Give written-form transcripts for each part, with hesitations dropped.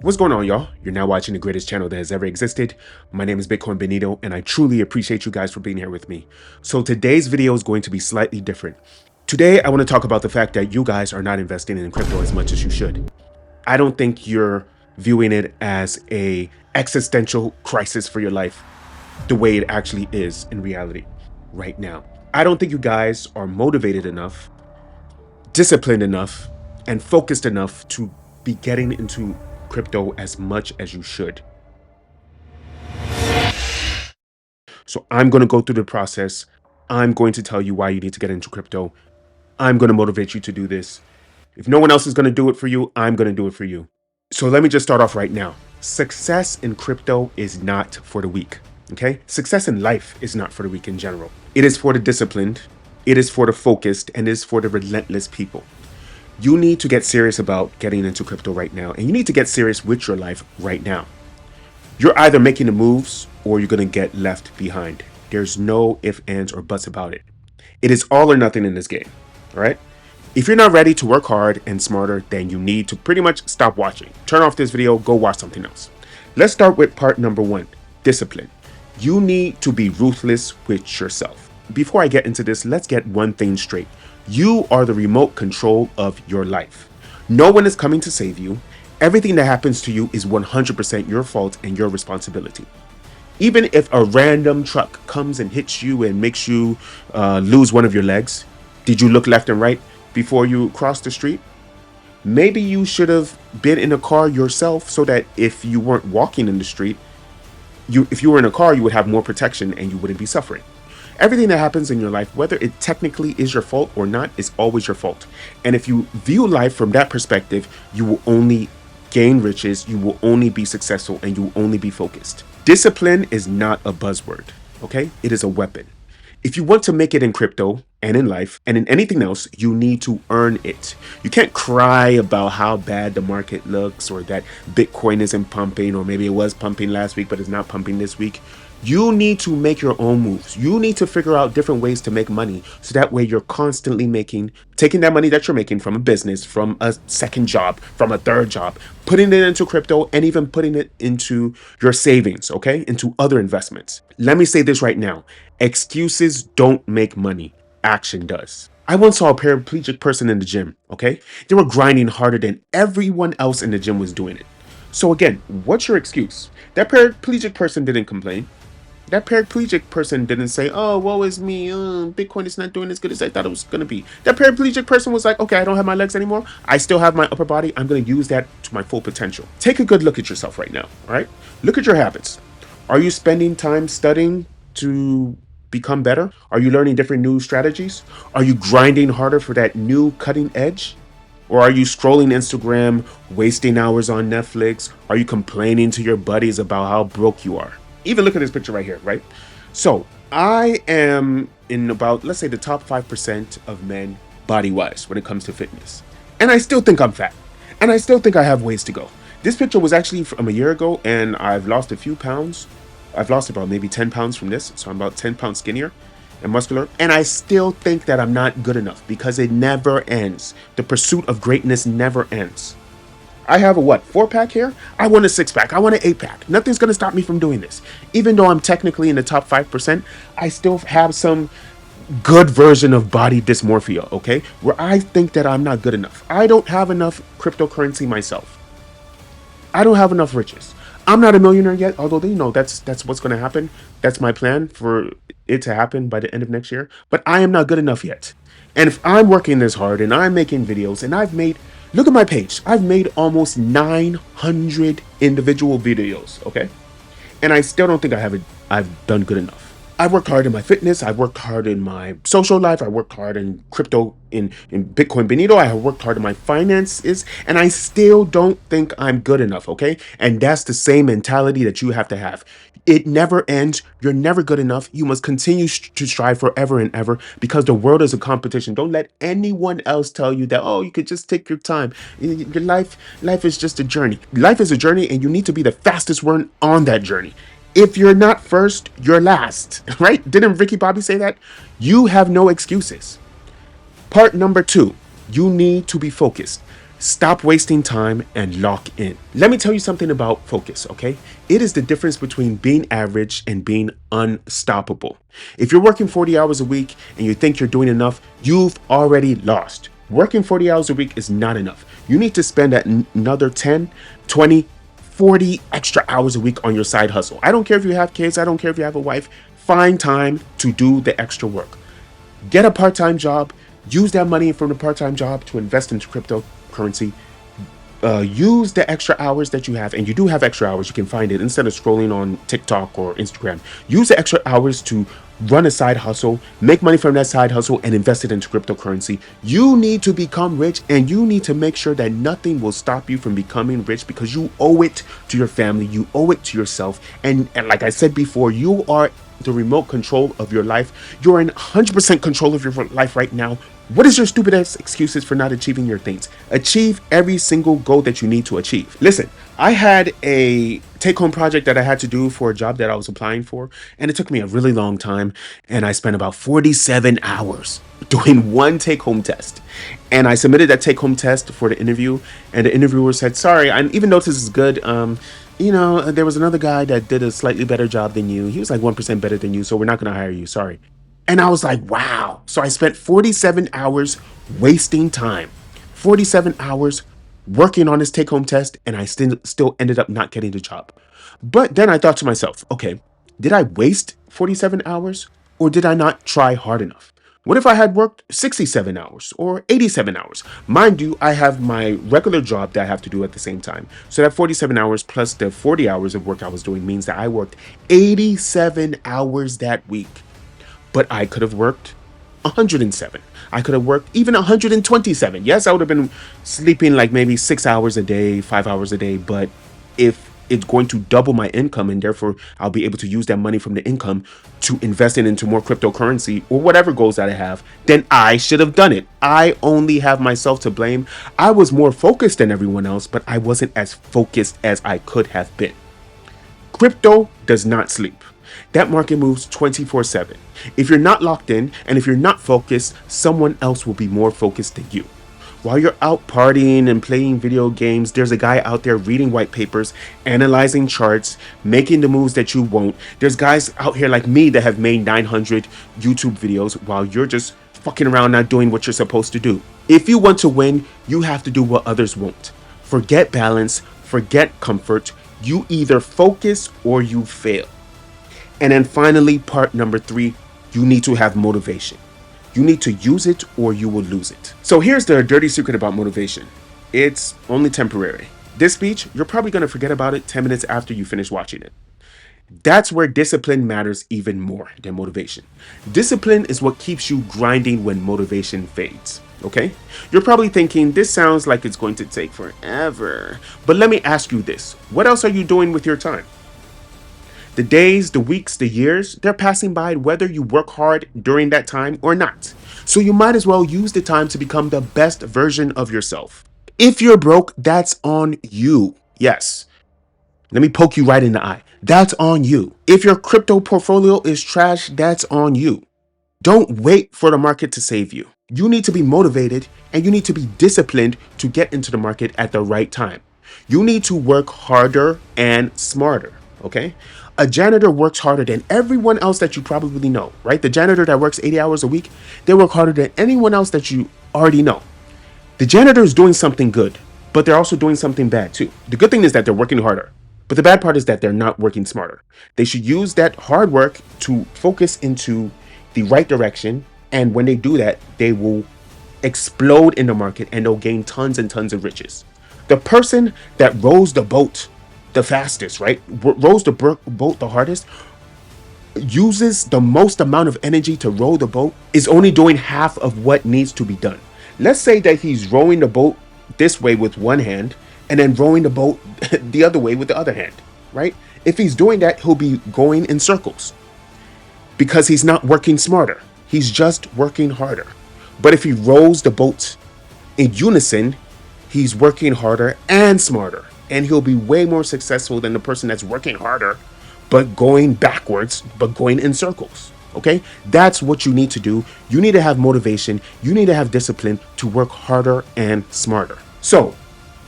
What's going on, y'all? You're now watching the greatest channel that has ever existed. My name is Bitcoin Benito, and I truly appreciate you guys for being here with me. So today's video is going to be slightly different. Today, I want to talk about the fact that you guys are not investing in crypto as much as you should. I don't think you're viewing it as a existential crisis for your life the way it actually is in reality right now. I don't think you guys are motivated enough, disciplined enough, and focused enough to be getting into crypto as much as you should. So I'm going to go through the process. I'm going to tell you why you need to get into crypto. I'm going to motivate you to do this. If no one else is going to do it for you, I'm going to do it for you. So let me just start off right now. Success in crypto is not for the weak, okay? Success in life is not for the weak in general. It is for the disciplined, it is for the focused, and it is for the relentless people. You need to get serious about getting into crypto right now, and you need to get serious with your life right now. You're either making the moves or you're going to get left behind. There's no ifs, ands, or buts about it. It is all or nothing in this game, all right? If you're not ready to work hard and smarter, then you need to pretty much stop watching. Turn off this video, go watch something else. Let's start with part number one, discipline. You need to be ruthless with yourself. Before I get into this, let's get one thing straight. You are the remote control of your life. No one is coming to save you. Everything that happens to you is 100% your fault and your responsibility. Even if a random truck comes and hits you and makes you lose one of your legs, did you look left and right before you crossed the street? Maybe you should have been in a car yourself so that if you weren't walking in the street, if you were in a car, you would have more protection and you wouldn't be suffering. Everything that happens in your life, whether it technically is your fault or not, is always your fault. And if you view life from that perspective, you will only gain riches, you will only be successful, and you will only be focused. Discipline is not a buzzword, okay? It is a weapon. If you want to make it in crypto and in life and in anything else, you need to earn it. You can't cry about how bad the market looks or that Bitcoin isn't pumping, or maybe it was pumping last week, but it's not pumping this week. You need to make your own moves. You need to figure out different ways to make money so that way you're constantly taking that money that you're making from a business, from a second job, from a third job, putting it into crypto and even putting it into your savings, okay? Into other investments. Let me say this right now. Excuses don't make money. Action does. I once saw a paraplegic person in the gym, okay? They were grinding harder than everyone else in the gym was doing it. So again, what's your excuse? That paraplegic person didn't complain. That paraplegic person didn't say, oh, woe is me, Bitcoin is not doing as good as I thought it was going to be. That paraplegic person was like, okay, I don't have my legs anymore. I still have my upper body. I'm going to use that to my full potential. Take a good look at yourself right now, all right? Look at your habits. Are you spending time studying to become better? Are you learning different new strategies? Are you grinding harder for that new cutting edge? Or are you scrolling Instagram, wasting hours on Netflix? Are you complaining to your buddies about how broke you are? Even look at this picture right here, right? So I am in about, let's say, the top 5% of men body-wise when it comes to fitness. And I still think I'm fat. And I still think I have ways to go. This picture was actually from a year ago, and I've lost a few pounds. I've lost about maybe 10 pounds from this. So I'm about 10 pounds skinnier and muscular. And I still think that I'm not good enough because it never ends. The pursuit of greatness never ends. I have a 4-pack here? I want a 6-pack. I want an 8-pack. Nothing's going to stop me from doing this. Even though I'm technically in the top 5%, I still have some good version of body dysmorphia, okay? Where I think that I'm not good enough. I don't have enough cryptocurrency myself. I don't have enough riches. I'm not a millionaire yet, although that's what's going to happen. That's my plan for it to happen by the end of next year. But I am not good enough yet. And if I'm working this hard and I'm making videos and look at my page. I've made almost 900 individual videos, okay? And I still don't think I've done good enough. I worked hard in my fitness. I worked hard in my social life. I worked hard in crypto, in Bitcoin Benito. I have worked hard in my finances, and I still don't think I'm good enough, okay? And that's the same mentality that you have to have. It never ends. You're never good enough. You must continue to strive forever and ever because the world is a competition. Don't let anyone else tell you that, oh, you could just take your time. Your life is just a journey. Life is a journey, and you need to be the fastest one on that journey. If you're not first, you're last, right? Didn't Ricky Bobby say that? You have no excuses. Part number 2, you need to be focused. Stop wasting time and lock in. Let me tell you something about focus, okay? It is the difference between being average and being unstoppable. If you're working 40 hours a week and you think you're doing enough, you've already lost. Working 40 hours a week is not enough. You need to spend another 10, 20, 40 extra hours a week on your side hustle. I don't care if you have kids, I don't care if you have a wife. Find time to do the extra work. Get a part-time job. Use that money from the part-time job to invest into cryptocurrency. Use the extra hours that you have, and you do have extra hours. You can find it instead of scrolling on TikTok or Instagram. Use the extra hours to run a side hustle, make money from that side hustle, and invest it into cryptocurrency. You need to become rich, and you need to make sure that nothing will stop you from becoming rich, because you owe it to your family, you owe it to yourself, and like I said before, you are the remote control of your life. You're in 100% control of your life right now. What is your stupid ass excuses for not achieving your things? Achieve every single goal that you need to achieve. Listen, I had a take-home project that I had to do for a job that I was applying for, and it took me a really long time, and I spent about 47 hours doing one take-home test. And I submitted that take-home test for the interview, and the interviewer said, sorry, even though this is good, there was another guy that did a slightly better job than you. He was like 1% better than you, so we're not going to hire you. Sorry. And I was like, wow. So I spent 47 hours wasting time, 47 hours working on this take-home test, and I still ended up not getting the job. But then I thought to myself, okay, did I waste 47 hours or did I not try hard enough? What if I had worked 67 hours or 87 hours? Mind you, I have my regular job that I have to do at the same time. So that 47 hours plus the 40 hours of work I was doing means that I worked 87 hours that week. But I could have worked 107. I could have worked even 127. Yes, I would have been sleeping like maybe 6 hours a day, 5 hours a day. But if it's going to double my income, and therefore I'll be able to use that money from the income to invest it into more cryptocurrency or whatever goals that I have, then I should have done it. I only have myself to blame. I was more focused than everyone else, but I wasn't as focused as I could have been. Crypto does not sleep. That market moves 24/7. If you're not locked in and if you're not focused, someone else will be more focused than you. While you're out partying and playing video games, there's a guy out there reading white papers, analyzing charts, making the moves that you won't. There's guys out here like me that have made 900 YouTube videos while you're just fucking around not doing what you're supposed to do. If you want to win, you have to do what others won't. Forget balance, forget comfort. You either focus or you fail. And then finally, part number 3, you need to have motivation. You need to use it or you will lose it. So here's the dirty secret about motivation. It's only temporary. This speech, you're probably going to forget about it 10 minutes after you finish watching it. That's where discipline matters even more than motivation. Discipline is what keeps you grinding when motivation fades. Okay? You're probably thinking, this sounds like it's going to take forever. But let me ask you this. What else are you doing with your time? The days, the weeks, the years, they're passing by whether you work hard during that time or not. So you might as well use the time to become the best version of yourself. If you're broke, that's on you. Yes. Let me poke you right in the eye. That's on you. If your crypto portfolio is trash, that's on you. Don't wait for the market to save you. You need to be motivated and you need to be disciplined to get into the market at the right time. You need to work harder and smarter, okay? A janitor works harder than everyone else that you probably know, right? The janitor that works 80 hours a week, they work harder than anyone else that you already know. The janitor is doing something good, but they're also doing something bad too. The good thing is that they're working harder, but the bad part is that they're not working smarter. They should use that hard work to focus into the right direction, and when they do that, they will explode in the market and they'll gain tons and tons of riches. The person that rows the boat the fastest, right? Rows the boat the hardest, uses the most amount of energy to row the boat, is only doing half of what needs to be done. Let's say that he's rowing the boat this way with one hand and then rowing the boat the other way with the other hand, right? If he's doing that, he'll be going in circles because he's not working smarter. He's just working harder. But if he rows the boat in unison, he's working harder and smarter. And he'll be way more successful than the person that's working harder, but going backwards, but going in circles. Okay? That's what you need to do. You need to have motivation. You need to have discipline to work harder and smarter. So,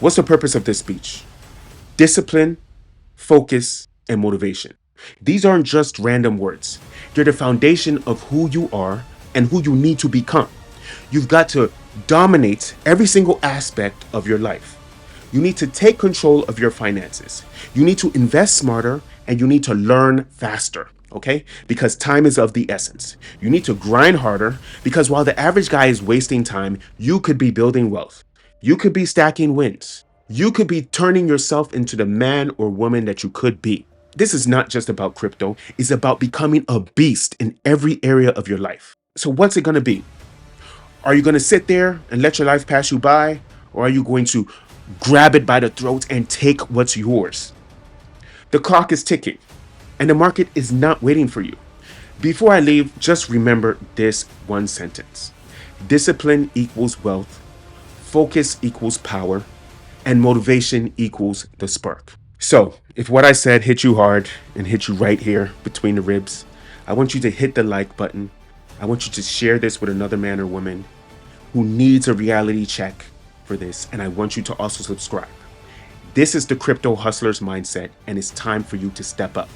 what's the purpose of this speech? Discipline, focus, and motivation. These aren't just random words. They're the foundation of who you are and who you need to become. You've got to dominate every single aspect of your life. You need to take control of your finances. You need to invest smarter and you need to learn faster, okay? Because time is of the essence. You need to grind harder because while the average guy is wasting time, you could be building wealth. You could be stacking wins. You could be turning yourself into the man or woman that you could be. This is not just about crypto, it's about becoming a beast in every area of your life. So what's it going to be? Are you going to sit there and let your life pass you by? Or are you going to grab it by the throat and take what's yours? The clock is ticking and the market is not waiting for you. Before I leave, just remember this one sentence. Discipline equals wealth, focus equals power, and motivation equals the spark. So, if what I said hit you hard and hit you right here between the ribs, I want you to hit the like button. I want you to share this with another man or woman who needs a reality check for this, and I want you to also subscribe. This is the crypto hustler's mindset, and it's time for you to step up.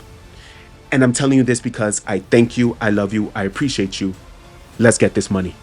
And I'm telling you this because I thank you, I love you, I appreciate you. Let's get this money.